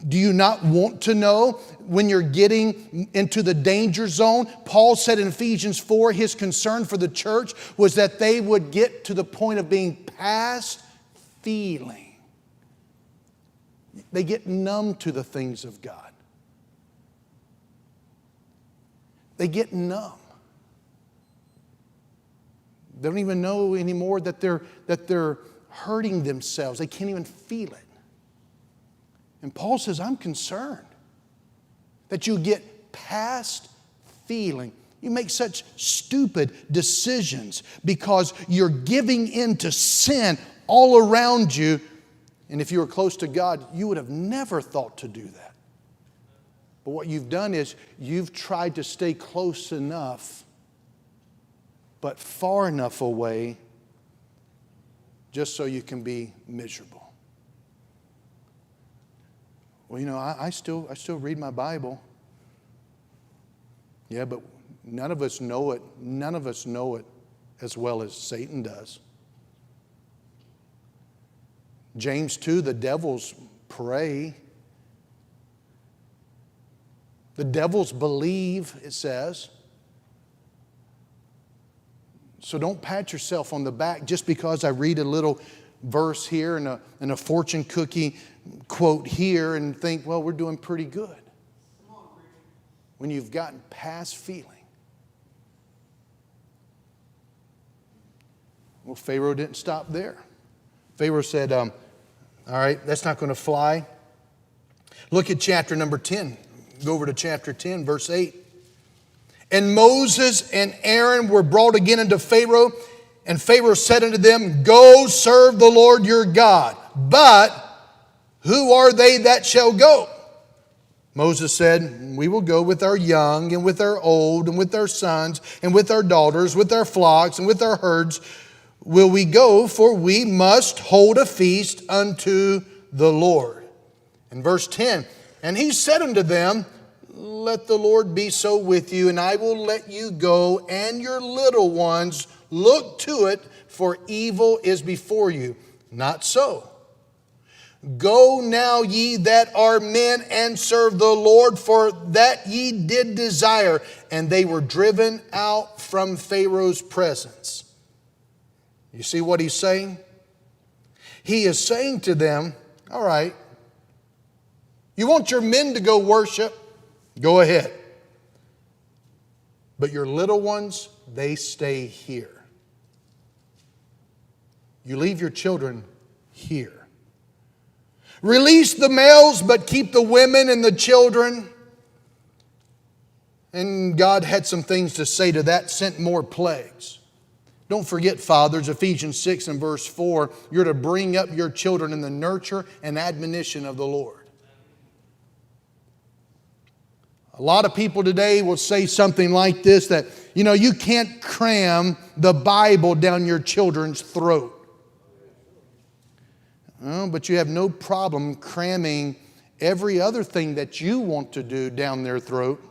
Do you not want to know when you're getting into the danger zone? Paul said in Ephesians 4, his concern for the church was that they would get to the point of being past feeling. They get numb to the things of God. They get numb. They don't even know anymore that they're hurting themselves. They can't even feel it. And Paul says, I'm concerned that you get past feeling. You make such stupid decisions because you're giving in to sin all around you. And if you were close to God, you would have never thought to do that. But what you've done is you've tried to stay close enough, but far enough away, just so you can be miserable. Well, you know, I still read my Bible. Yeah, but none of us know it. None of us know it as well as Satan does. James 2, the devils pray. The devils believe, it says. So don't pat yourself on the back just because I read a little verse here and a fortune cookie quote here and think, well, we're doing pretty good. When you've gotten past feeling. Well, Pharaoh didn't stop there. Pharaoh said, all right, that's not going to fly. Look at chapter number 10. Go over to chapter 10, verse 8. And Moses and Aaron were brought again unto Pharaoh, and Pharaoh said unto them, go serve the Lord your God. But who are they that shall go? Moses said, we will go with our young and with our old and with our sons and with our daughters, with our flocks and with our herds will we go, for we must hold a feast unto the Lord. In verse 10, and he said unto them, let the Lord be so with you, and I will let you go, and your little ones. Look to it, for evil is before you. Not so. Go now ye that are men, and serve the Lord, for that ye did desire. And they were driven out from Pharaoh's presence. You see what he's saying? He is saying to them, all right, you want your men to go worship? Go ahead. But your little ones, they stay here. You leave your children here. Release the males, but keep the women and the children. And God had some things to say to that, sent more plagues. Don't forget, fathers, Ephesians 6 and verse 4, you're to bring up your children in the nurture and admonition of the Lord. A lot of people today will say something like this, that, you know, you can't cram the Bible down your children's throat. But you have no problem cramming every other thing that you want to do down their throat.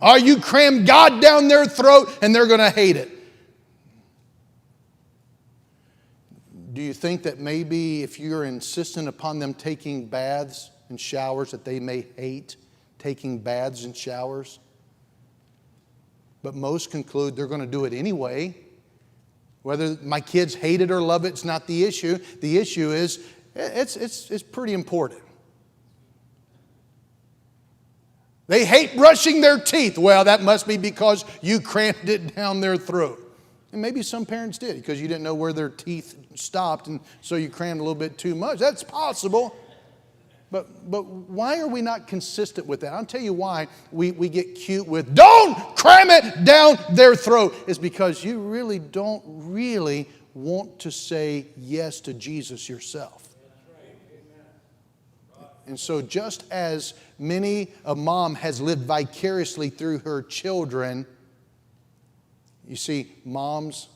Or you cram God down their throat and they're going to hate it. Do you think that maybe if you're insistent upon them taking baths and showers that they may hate taking baths and showers? But most conclude they're going to do it anyway. Whether my kids hate it or love it, it's not the issue. The issue is it's pretty important. They hate brushing their teeth. Well, that must be because you crammed it down their throat. And maybe some parents did because you didn't know where their teeth stopped, and so you crammed a little bit too much. That's possible. But why are we not consistent with that? I'll tell you why we get cute with don't cram it down their throat. Is because you really don't really want to say yes to Jesus yourself. And so just as many a mom has lived vicariously through her children, you see moms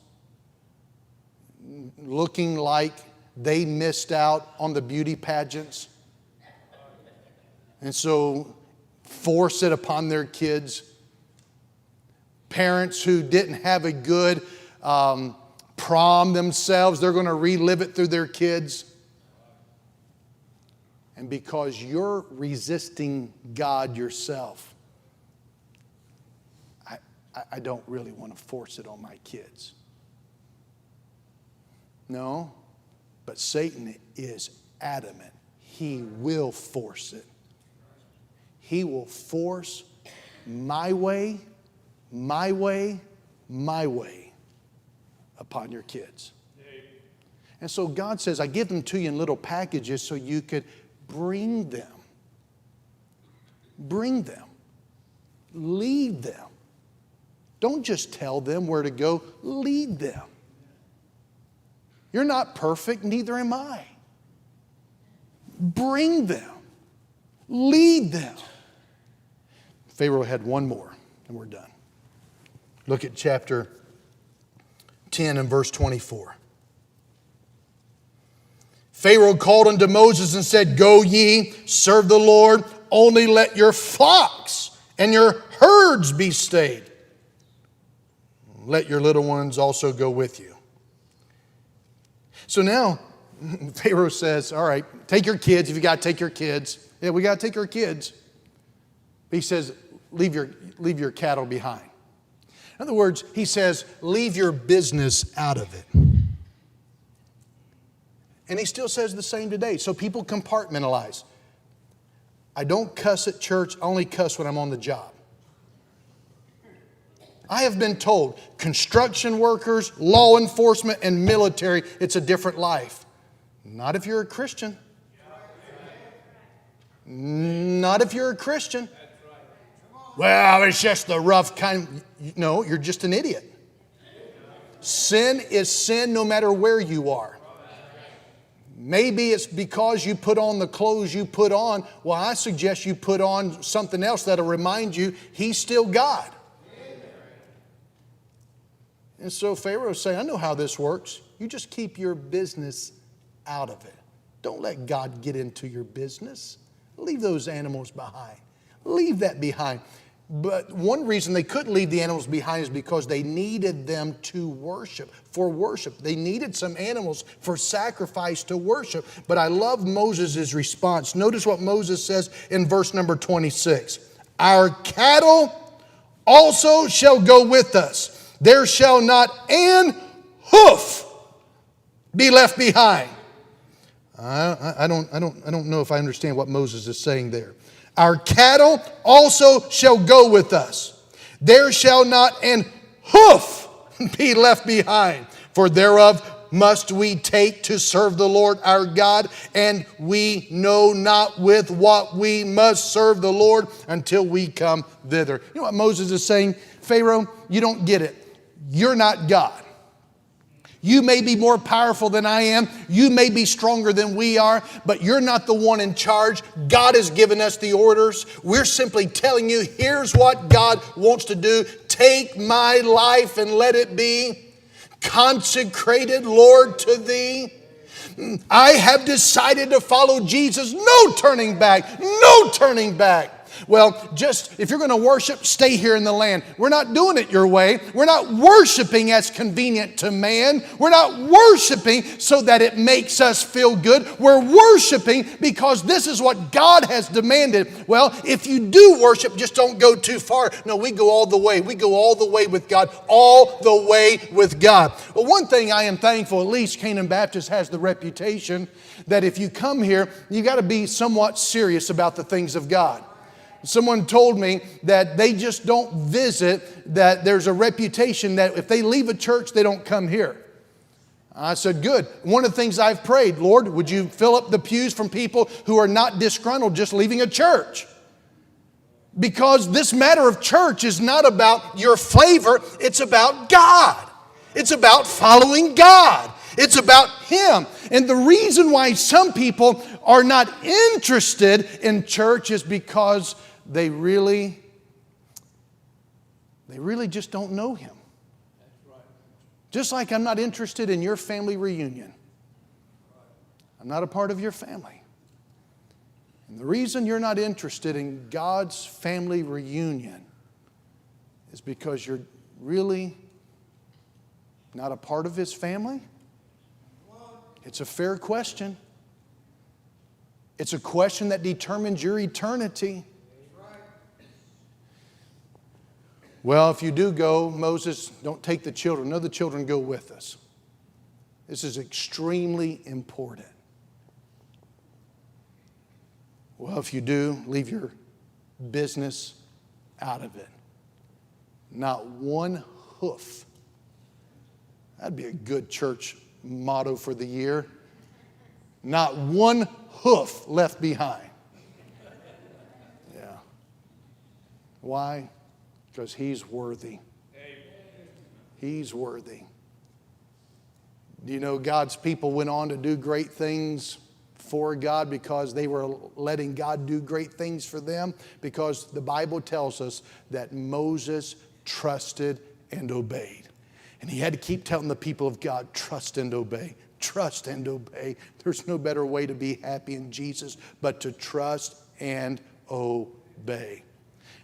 looking like they missed out on the beauty pageants. And so force it upon their kids. Parents who didn't have a good prom themselves, they're going to relive it through their kids. And because you're resisting God yourself, I don't really want to force it on my kids. No, but Satan is adamant. He will force it. He will force my way, my way, my way upon your kids. And so God says, I give them to you in little packages so you could bring them. Bring them. Lead them. Don't just tell them where to go. Lead them. You're not perfect, neither am I. Bring them. Lead them. Pharaoh had one more, and we're done. Look at chapter 10 and verse 24. Pharaoh called unto Moses and said, Go ye, serve the Lord, only let your flocks and your herds be stayed. Let your little ones also go with you. So now, Pharaoh says, all right, take your kids if you got to take your kids. Yeah, we got to take our kids. But he says, leave your cattle behind. In other words, he says, leave your business out of it. And he still says the same today. So people compartmentalize. I don't cuss at church, I only cuss when I'm on the job. I have been told construction workers, law enforcement, and military, it's a different life. Not if you're a Christian. Not if you're a Christian. Well, it's just the rough kind. No, you're just an idiot. Sin is sin no matter where you are. Maybe it's because you put on the clothes you put on. Well, I suggest you put on something else that'll remind you He's still God. And so Pharaoh's saying, I know how this works. You just keep your business out of it. Don't let God get into your business. Leave those animals behind. Leave that behind. But one reason they couldn't leave the animals behind is because they needed them to worship, for worship. They needed some animals for sacrifice to worship. But I love Moses' response. Notice what Moses says in verse number 26. Our cattle also shall go with us. There shall not an hoof be left behind. I don't know if I understand what Moses is saying there. Our cattle also shall go with us. There shall not an hoof be left behind. For thereof must we take to serve the Lord our God, and we know not with what we must serve the Lord until we come thither. You know what Moses is saying? Pharaoh, you don't get it. You're not God. You may be more powerful than I am. You may be stronger than we are, but you're not the one in charge. God has given us the orders. We're simply telling you, here's what God wants to do. Take my life and let it be consecrated, Lord, to Thee. I have decided to follow Jesus. No turning back. No turning back. Well, just if you're going to worship, stay here in the land. We're not doing it your way. We're not worshiping as convenient to man. We're not worshiping so that it makes us feel good. We're worshiping because this is what God has demanded. Well, if you do worship, just don't go too far. No, we go all the way. We go all the way with God. All the way with God. Well, one thing I am thankful, at least Canaan Baptist has the reputation that if you come here, you got to be somewhat serious about the things of God. Someone told me that they just don't visit, that there's a reputation that if they leave a church, they don't come here. I said, good. One of the things I've prayed, Lord, would you fill up the pews from people who are not disgruntled just leaving a church? Because this matter of church is not about your flavor, it's about God. It's about following God. It's about Him. And the reason why some people are not interested in church is because they really just don't know Him. Just like I'm not interested in your family reunion. I'm not a part of your family. And the reason you're not interested in God's family reunion is because you're really not a part of His family. It's a fair question. It's a question that determines your eternity. Well, if you do go, Moses, don't take the children. No, the children go with us. This is extremely important. Well, if you do, leave your business out of it. Not one hoof. That'd be a good church motto for the year. Not one hoof left behind. Yeah. Why? Because He's worthy. He's worthy. Do you know God's people went on to do great things for God because they were letting God do great things for them? Because the Bible tells us that Moses trusted and obeyed. And he had to keep telling the people of God, trust and obey. Trust and obey. There's no better way to be happy in Jesus but to trust and obey.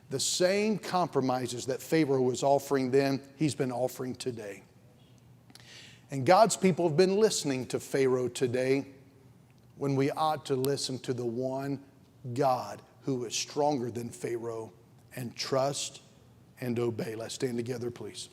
The same compromises that Pharaoh was offering then, he's been offering today. And God's people have been listening to Pharaoh today when we ought to listen to the one God who is stronger than Pharaoh and trust and obey. Let's stand together, please.